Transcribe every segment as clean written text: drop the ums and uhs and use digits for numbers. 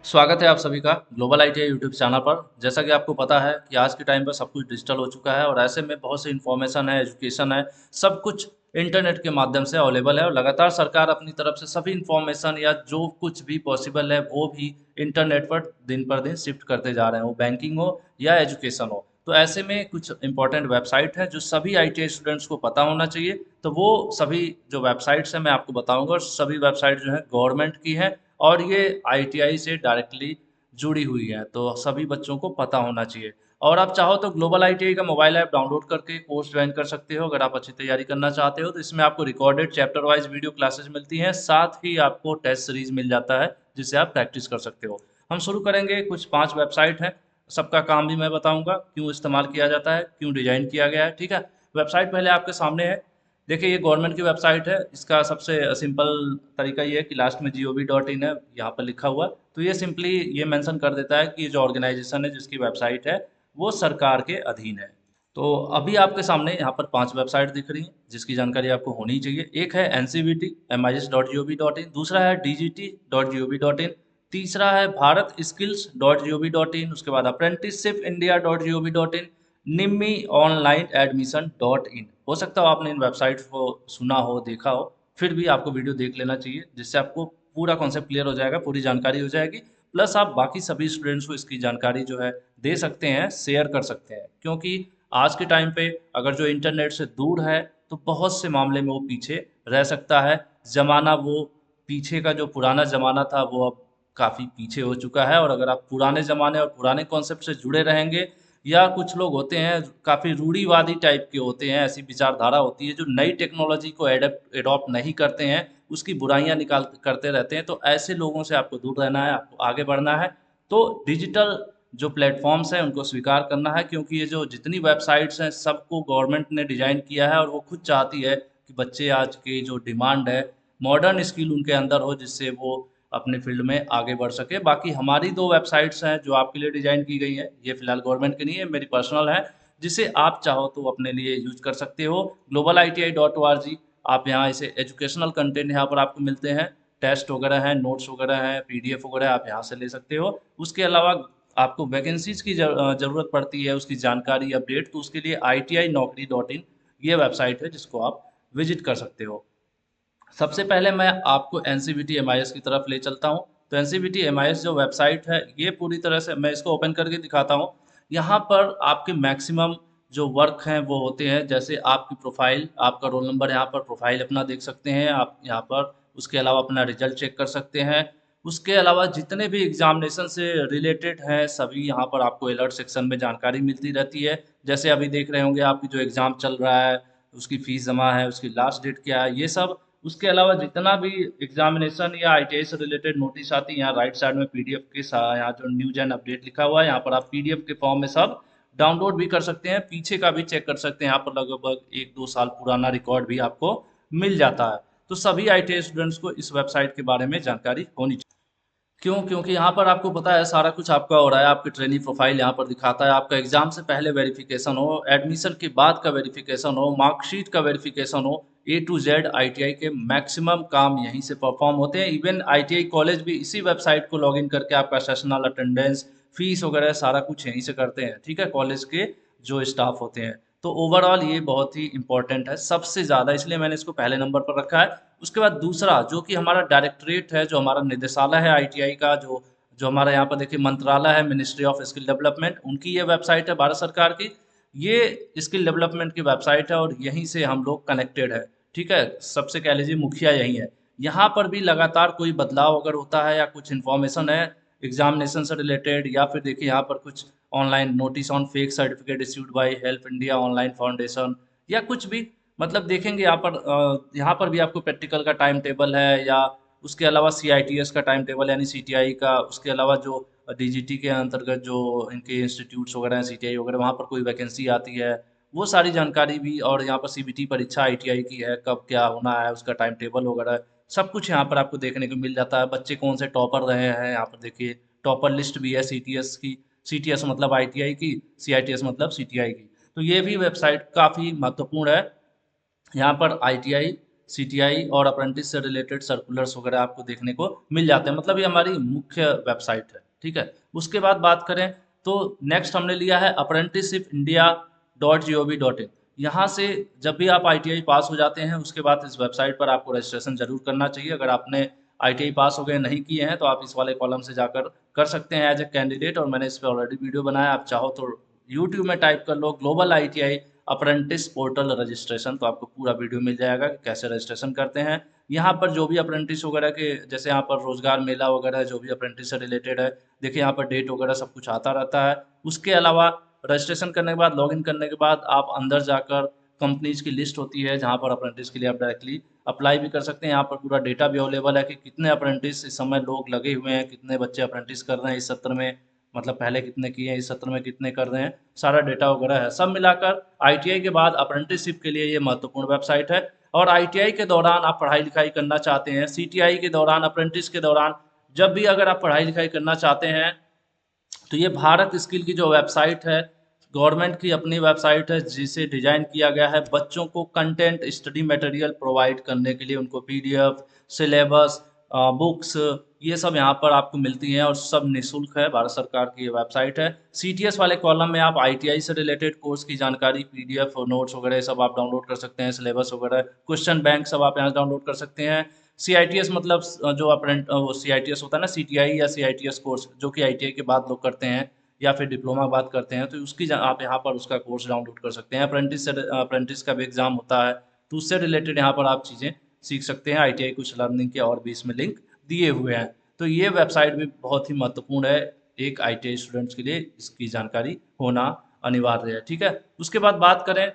स्वागत है आप सभी का ग्लोबल आईटीआई यूट्यूब चैनल पर। जैसा कि आपको पता है कि आज के टाइम पर सब कुछ डिजिटल हो चुका है और ऐसे में बहुत सी इन्फॉर्मेशन है, एजुकेशन है, सब कुछ इंटरनेट के माध्यम से अवेलेबल है और लगातार सरकार अपनी तरफ से सभी इन्फॉर्मेशन या जो कुछ भी पॉसिबल है वो भी इंटरनेट पर दिन पर दिन शिफ्ट करते जा रहे हैं, वो बैंकिंग हो या एजुकेशन हो। तो ऐसे में कुछ इंपॉर्टेंट वेबसाइट है जो सभी आईटीआई स्टूडेंट्स को पता होना चाहिए। तो वो सभी जो वेबसाइट्स हैं मैं आपको बताऊंगा और सभी वेबसाइट जो है गवर्नमेंट की है और ये आईटीआई से डायरेक्टली जुड़ी हुई है, तो सभी बच्चों को पता होना चाहिए। और आप चाहो तो ग्लोबल आईटीआई का मोबाइल ऐप डाउनलोड करके कोर्स ज्वाइन कर सकते हो अगर आप अच्छी तैयारी करना चाहते हो। तो इसमें आपको recorded chapter wise video classes मिलती हैं, साथ ही आपको टेस्ट सीरीज मिल जाता है जिससे आप प्रैक्टिस कर सकते हो। हम शुरू करेंगे, कुछ 5 वेबसाइट हैं, सबका काम भी मैं बताऊंगा, क्यों इस्तेमाल किया जाता है, क्यों डिजाइन किया गया है। ठीक है, वेबसाइट पहले आपके सामने है। देखिए ये गवर्नमेंट की वेबसाइट है। इसका सबसे सिंपल तरीका ये है कि लास्ट में gov.in है यहाँ पर लिखा हुआ, तो ये सिंपली ये मेंशन कर देता है कि ये जो ऑर्गेनाइजेशन है जिसकी वेबसाइट है वो सरकार के अधीन है। तो अभी आपके सामने यहाँ पर 5 वेबसाइट दिख रही हैं जिसकी जानकारी आपको होनी चाहिए। एक है एनसीवीटी MIS.gov.in, दूसरा है DGT.gov.in, तीसरा है भारत skills.gov.in, उसके बाद अप्रेंटिसशिप इंडिया.gov.in, निम्मी ऑनलाइन एडमिशन .in। हो सकता हो आपने इन वेबसाइट्स को सुना हो, देखा हो, फिर भी आपको वीडियो देख लेना चाहिए जिससे आपको पूरा कॉन्सेप्ट क्लियर हो जाएगा, पूरी जानकारी हो जाएगी। प्लस आप बाकी सभी स्टूडेंट्स को इसकी जानकारी जो है दे सकते हैं, शेयर कर सकते हैं, क्योंकि आज के टाइम पे अगर जो इंटरनेट से दूर है तो बहुत से मामले में वो पीछे रह सकता है। ज़माना वो पीछे का जो पुराना ज़माना था वो अब काफ़ी पीछे हो चुका है, और अगर आप पुराने ज़माने और पुराने कॉन्सेप्ट से जुड़े रहेंगे, या कुछ लोग होते हैं काफ़ी रूढ़िवादी टाइप के होते हैं, ऐसी विचारधारा होती है जो नई टेक्नोलॉजी को एडॉप्ट नहीं करते हैं, उसकी बुराइयां निकाल करते रहते हैं, तो ऐसे लोगों से आपको दूर रहना है, आपको आगे बढ़ना है। तो डिजिटल जो प्लेटफॉर्म्स हैं उनको स्वीकार करना है, क्योंकि ये जो जितनी वेबसाइट्स हैं सबको गवर्नमेंट ने डिजाइन किया है और वो खुद चाहती है कि बच्चे आज की जो डिमांड है, मॉडर्न स्किल उनके अंदर हो जिससे वो अपने फील्ड में आगे बढ़ सके। बाकी हमारी 2 वेबसाइट्स हैं जो आपके लिए डिज़ाइन की गई हैं, ये फिलहाल गवर्नमेंट की नहीं है, मेरी पर्सनल है, जिसे आप चाहो तो अपने लिए यूज कर सकते हो। ग्लोबल ITI.org, आप यहाँ इसे एजुकेशनल कंटेंट यहाँ पर आपको मिलते हैं, टेस्ट वगैरह हैं, नोट्स वगैरह हैं, पीडीएफ वगैरह आप यहाँ से ले सकते हो। उसके अलावा आपको वैकेंसीज की ज़रूरत पड़ती है, उसकी जानकारी अपडेट, तो उसके लिए ITI-Naukri.in ये वेबसाइट है जिसको आप विजिट कर सकते हो। सबसे पहले मैं आपको एनसीवीटी एमआईएस की तरफ ले चलता हूँ। तो एनसीवीटी एमआईएस जो वेबसाइट है ये पूरी तरह से, मैं इसको ओपन करके दिखाता हूँ। यहाँ पर आपके मैक्सिमम जो वर्क हैं वो होते हैं, जैसे आपकी प्रोफाइल, आपका रोल नंबर, यहाँ पर प्रोफाइल अपना देख सकते हैं आप यहाँ पर। उसके अलावा अपना रिजल्ट चेक कर सकते हैं। उसके अलावा जितने भी एग्जामिनेशन से रिलेटेड हैं सभी यहाँ पर आपको अलर्ट सेक्शन में जानकारी मिलती रहती है। जैसे अभी देख रहे होंगे आपकी जो एग्ज़ाम चल रहा है, उसकी फ़ीस जमा है, उसकी लास्ट डेट क्या है, ये सब। उसके अलावा जितना भी एग्जामिनेशन या आईटीआई से रिलेटेड नोटिस आती है, यहाँ राइट साइड में पीडीएफ के यहाँ जो न्यूज एंड अपडेट लिखा हुआ है, यहाँ पर आप पीडीएफ के फॉर्म में सब डाउनलोड भी कर सकते हैं, पीछे का भी चेक कर सकते हैं। यहाँ पर लगभग 1-2 साल पुराना रिकॉर्ड भी आपको मिल जाता है। तो सभी आईटीआई स्टूडेंट्स को इस वेबसाइट के बारे में जानकारी होनी चाहिए। क्यों? क्योंकि यहाँ पर आपको पता है सारा कुछ आपका हो रहा है, आपकी ट्रेनिंग प्रोफाइल यहाँ पर दिखाता है, आपका एग्जाम से पहले वेरिफिकेशन हो, एडमिशन के बाद का वेरिफिकेशन हो, मार्कशीट का वेरिफिकेशन हो, ए टू जेड आईटीआई के मैक्सिमम काम यहीं से परफॉर्म होते हैं। इवन आईटीआई कॉलेज भी इसी वेबसाइट को लॉगिन करके आपका सेशनल अटेंडेंस, फीस वगैरह सारा कुछ यहीं से करते हैं। ठीक है, कॉलेज के जो स्टाफ होते हैं। तो ओवरऑल ये बहुत ही इंपॉर्टेंट है सबसे ज़्यादा, इसलिए मैंने इसको पहले नंबर पर रखा है। उसके बाद दूसरा जो कि हमारा डायरेक्टरेट है, जो हमारा निदेशालय है आईटीआई का, जो जो हमारा यहाँ पर देखिए मंत्रालय है, मिनिस्ट्री ऑफ स्किल डेवलपमेंट, उनकी ये वेबसाइट है भारत सरकार की। ये स्किल डेवलपमेंट की वेबसाइट है और यहीं से हम लोग कनेक्टेड है। ठीक है, सबसे कह लीजिए मुखिया यही है। यहाँ पर भी लगातार कोई बदलाव अगर होता है या कुछ इन्फॉर्मेशन है एग्जामिनेशन से रिलेटेड, या फिर देखिए यहाँ पर कुछ online notice on fake certificate issued by help India online foundation, या कुछ भी, मतलब देखेंगे यहाँ पर भी आपको प्रैक्टिकल का टाइम टेबल है, या उसके अलावा सीआईटीएस का टाइम टेबल यानी सीटीआई का, उसके अलावा जो डीजीटी के अंतर्गत जो इनके इंस्टीट्यूट्स वगैरह हैं, सीटीआई वगैरह, वहाँ पर कोई वैकेंसी आती है, वो सारी जानकारी भी। और यहाँ पर सीबीटी परीक्षा आईटीआई की है, कब क्या होना है, उसका टाइम टेबल वगैरह सब कुछ यहाँ पर आपको देखने को मिल जाता है। बच्चे कौन से टॉपर रहे हैं, यहाँ पर देखिए टॉपर लिस्ट भी है सीटीएस की, सीटीएस मतलब आईटीआई की, सीआईटीएस मतलब सीटीआई की। तो ये भी वेबसाइट काफ़ी महत्वपूर्ण है। यहाँ पर आईटीआई सीटीआई और अप्रेंटिस से रिलेटेड सर्कुलर्स वगैरह आपको देखने को मिल जाते हैं। मतलब ये हमारी मुख्य वेबसाइट है, ठीक है। उसके बाद बात करें तो नेक्स्ट हमने लिया है apprenticeshipindia.gov.in। यहाँ से जब भी आप आईटीआई पास हो जाते हैं उसके बाद इस वेबसाइट पर आपको रजिस्ट्रेशन जरूर करना चाहिए। अगर आपने आईटीआई पास हो गए नहीं किए हैं तो आप इस वाले कॉलम से जाकर कर सकते हैं एज ए कैंडिडेट, और मैंने इस पर ऑलरेडी वीडियो बनाया। आप चाहो तो यूट्यूब में टाइप कर लो global ITI apprentice portal registration, तो आपको पूरा वीडियो मिल जाएगा कि कैसे रजिस्ट्रेशन करते हैं। यहाँ पर जो भी अप्रेंटिस वगैरह के, जैसे यहाँ पर रोजगार मेला वगैरह जो भी अप्रेंटिस से रिलेटेड है, देखिए यहाँ पर डेट वगैरह सब कुछ आता रहता है। उसके अलावा रजिस्ट्रेशन करने के बाद, लॉगिन करने के बाद आप अंदर जाकर कंपनीज की लिस्ट होती है जहाँ पर अप्रेंटिस के लिए आप डायरेक्टली अप्लाई भी कर सकते हैं। यहाँ पर पूरा डेटा भी अवेलेबल है कि कितने अप्रेंटिस इस समय लोग लगे हुए हैं, कितने बच्चे अप्रेंटिस कर रहे हैं इस सत्र में, मतलब पहले कितने किए हैं, इस सत्र में कितने कर रहे हैं, सारा डेटा वगैरह है। सब मिलाकर आईटीआई के बाद अप्रेंटिसशिप के लिए ये महत्वपूर्ण वेबसाइट है। और आईटीआई के दौरान आप पढ़ाई लिखाई करना चाहते हैं, सीटीआई के दौरान, अप्रेंटिस के दौरान, जब भी अगर आप पढ़ाई लिखाई करना चाहते हैं तो ये भारत स्किल की जो वेबसाइट है, गवर्नमेंट की अपनी वेबसाइट है जिसे डिजाइन किया गया है बच्चों को कंटेंट स्टडी मटेरियल प्रोवाइड करने के लिए। उनको पीडीएफ, सिलेबस, बुक्स, ये सब यहाँ पर आपको मिलती हैं और सब निःशुल्क है। भारत सरकार की ये वेबसाइट है। सीटीएस वाले कॉलम में आप आईटीआई से रिलेटेड कोर्स की जानकारी, पीडीएफ और नोट्स वगैरह सब आप डाउनलोड कर सकते हैं, सिलेबस वगैरह, क्वेश्चन बैंक सब आप यहाँ डाउनलोड कर सकते हैं। सीआईटीएस मतलब जो अप्रेंट वो सीआईटीएस होता है ना, सीटीआई या सीआईटीएस कोर्स जो कि आईटीआई के बाद लोग करते हैं या फिर डिप्लोमा बात करते हैं, तो उसकी आप यहाँ पर उसका कोर्स डाउनलोड कर सकते हैं। अप्रेंटिस से अप्रेंटिस का भी एग्जाम होता है तो उससे रिलेटेड यहाँ पर आप चीज़ें सीख सकते हैं। आईटीआई कुछ लर्निंग के और भी इसमें लिंक दिए हुए हैं। तो ये वेबसाइट भी बहुत ही महत्वपूर्ण है एक आईटीआई स्टूडेंट्स के लिए, इसकी जानकारी होना अनिवार्य है, ठीक है। उसके बाद बात करें,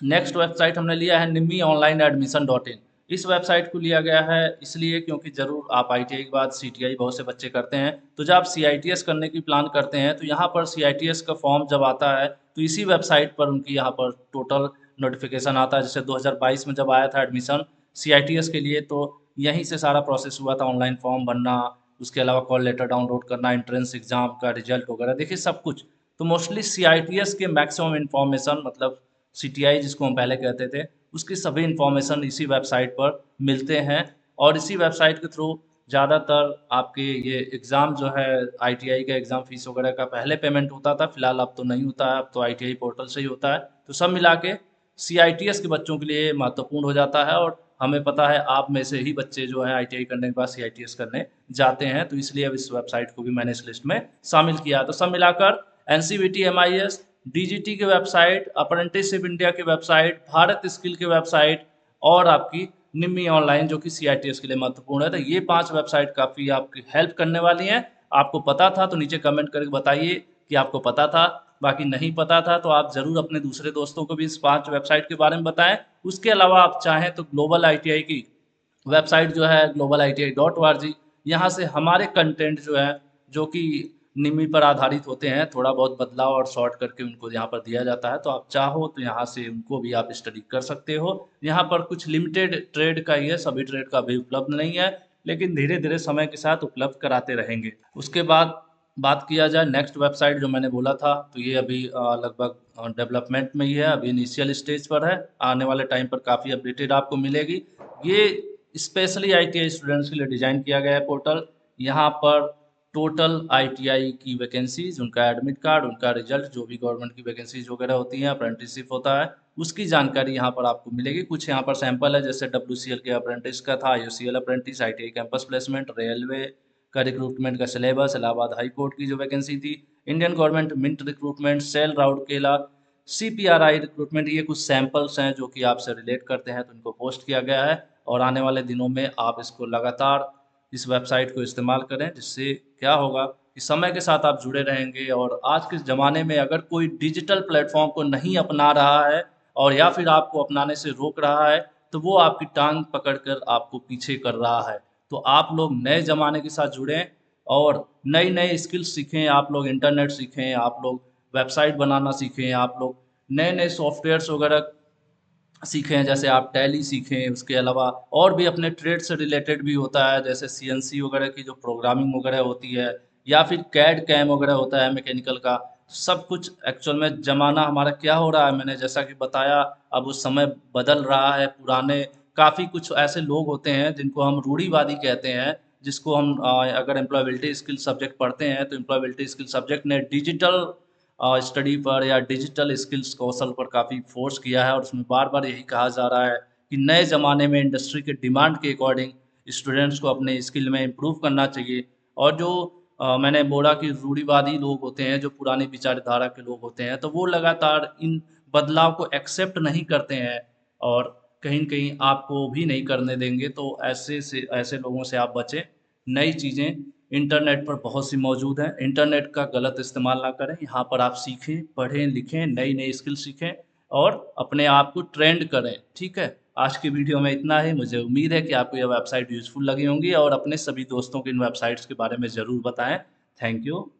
नेक्स्ट वेबसाइट हमने लिया है निम्मी ऑनलाइन एडमिशन डॉट इन। इस वेबसाइट को लिया गया है इसलिए क्योंकि ज़रूर आप आईटीआई के बाद सीटीआई बहुत से बच्चे करते हैं, तो जब आप सीआईटीएस करने की प्लान करते हैं तो यहाँ पर सीआईटीएस का फॉर्म जब आता है तो इसी वेबसाइट पर उनकी यहाँ पर टोटल नोटिफिकेशन आता है। जैसे 2022 में जब आया था एडमिशन सीआईटीएस के लिए तो यहीं से सारा प्रोसेस हुआ था, ऑनलाइन फॉर्म भरना, उसके अलावा कॉल लेटर डाउनलोड करना, एंट्रेंस एग्जाम का रिजल्ट वगैरह, देखिए सब कुछ। तो मोस्टली सीआईटीएस के मैक्सिमम इन्फॉर्मेशन, मतलब सीटीआई जिसको हम पहले कहते थे, उसकी सभी इन्फॉर्मेशन इसी वेबसाइट पर मिलते हैं। और इसी वेबसाइट के थ्रू ज़्यादातर आपके ये एग्ज़ाम जो है, आईटीआई का एग्ज़ाम फीस वगैरह का पहले पेमेंट होता था, फिलहाल अब तो नहीं होता है, अब तो आईटीआई पोर्टल से ही होता है। तो सब मिला के सीआईटीएस के बच्चों के लिए महत्वपूर्ण हो जाता है। और हमें पता है आप में से ही बच्चे जो है आईटीआई करने के बाद सीआईटीएस करने जाते हैं, तो इसलिए अब इस वेबसाइट को भी मैंने इस लिस्ट में शामिल किया। तो सब मिलाकर एनसीवीटी, एमआईएस, डीजीटी की वेबसाइट, अप्रेंटिसशिप इंडिया की वेबसाइट, भारत स्किल की वेबसाइट और आपकी निम्मी ऑनलाइन जो कि सीआईटीएस के लिए महत्वपूर्ण है। तो ये 5 वेबसाइट काफ़ी आपकी हेल्प करने वाली हैं। आपको पता था तो नीचे कमेंट करके बताइए कि आपको पता था, बाकी नहीं पता था तो आप ज़रूर अपने दूसरे दोस्तों को भी इस 5 वेबसाइट के बारे में बताएं। उसके अलावा आप चाहें तो ग्लोबल आईटीआई की वेबसाइट जो है global-iti.org, यहाँ से हमारे कंटेंट जो है, जो कि निम्मी पर आधारित होते हैं, थोड़ा बहुत बदलाव और शॉर्ट करके उनको यहाँ पर दिया जाता है, तो आप चाहो तो यहाँ से उनको भी आप स्टडी कर सकते हो। यहाँ पर कुछ लिमिटेड ट्रेड का ही है, सभी ट्रेड का भी उपलब्ध नहीं है, लेकिन धीरे धीरे समय के साथ उपलब्ध कराते रहेंगे। उसके बाद बात किया जाए नेक्स्ट वेबसाइट जो मैंने बोला था, तो ये अभी लगभग डेवलपमेंट में ही है, अभी इनिशियल स्टेज पर है। आने वाले टाइम पर काफ़ी अपडेटेड आपको मिलेगी। ये स्पेशली आईटीआई स्टूडेंट्स के लिए डिज़ाइन किया गया है पोर्टल। यहाँ पर टोटल आईटीआई की वैकेंसीज, उनका एडमिट कार्ड, उनका रिजल्ट, जो भी गवर्नमेंट की वैकेंसीज वगैरह होती हैं, अप्रेंटिसशिप होता है, उसकी जानकारी यहाँ पर आपको मिलेगी। कुछ यहाँ पर सैंपल है, जैसे डब्ल्यूसीएल के अप्रेंटिस का था, UCL apprentice, ITI campus placement, railway का रिक्रूटमेंट का सिलेबस, इलाहाबाद हाई कोर्ट की जो वैकेंसी थी, Indian government mint recruitment, SAIL Rourkela, CPRI recruitment, ये कुछ सैंपल्स हैं जो कि आपसे रिलेट करते हैं, तो इनको पोस्ट किया गया है। और आने वाले दिनों में आप इसको लगातार इस वेबसाइट को इस्तेमाल करें, जिससे क्या होगा कि समय के साथ आप जुड़े रहेंगे। और आज के ज़माने में अगर कोई डिजिटल प्लेटफॉर्म को नहीं अपना रहा है और या फिर आपको अपनाने से रोक रहा है, तो वो आपकी टांग पकड़कर आपको पीछे कर रहा है। तो आप लोग नए ज़माने के साथ जुड़ें और नई नई स्किल्स सीखें, आप लोग इंटरनेट सीखें, आप लोग वेबसाइट बनाना सीखें, आप लोग नए नए सॉफ्टवेयर्स वगैरह सीखें, जैसे आप टैली सीखें। उसके अलावा और भी अपने ट्रेड से रिलेटेड भी होता है, जैसे सीएनसी वगैरह की जो प्रोग्रामिंग वगैरह होती है, या फिर कैड कैम वगैरह होता है मैकेनिकल का। सब कुछ एक्चुअल में ज़माना हमारा क्या हो रहा है, मैंने जैसा कि बताया, अब उस समय बदल रहा है। पुराने काफ़ी कुछ ऐसे लोग होते हैं जिनको हम रूढ़िवादी कहते हैं, जिसको हम अगर एम्प्लॉयबिलिटी स्किल सब्जेक्ट पढ़ते हैं तो एम्प्लॉयबिलिटी स्किल सब्जेक्ट ने डिजिटल स्टडी पर या डिजिटल स्किल्स कौशल पर काफ़ी फोर्स किया है, और उसमें बार बार यही कहा जा रहा है कि नए ज़माने में इंडस्ट्री के डिमांड के अकॉर्डिंग स्टूडेंट्स को अपने स्किल में इम्प्रूव करना चाहिए। और जो मैंने बोला कि रूढ़िवादी लोग होते हैं, जो पुरानी विचारधारा के लोग होते हैं, तो वो लगातार इन बदलाव को एक्सेप्ट नहीं करते हैं और कहीं न कहीं आपको भी नहीं करने देंगे। तो ऐसे लोगों से आप बचें। नई चीज़ें इंटरनेट पर बहुत सी मौजूद हैं, इंटरनेट का गलत इस्तेमाल ना करें। यहाँ पर आप सीखें, पढ़ें, लिखें, नई-नई स्किल सीखें और अपने आप को ट्रेंड करें, ठीक है? आज की वीडियो में इतना ही। मुझे उम्मीद है कि आपको यह वेबसाइट यूज़फुल लगी होंगी और अपने सभी दोस्तों को इन वेबसाइट्स के बारे में ज़रूर बताएँ। Thank you.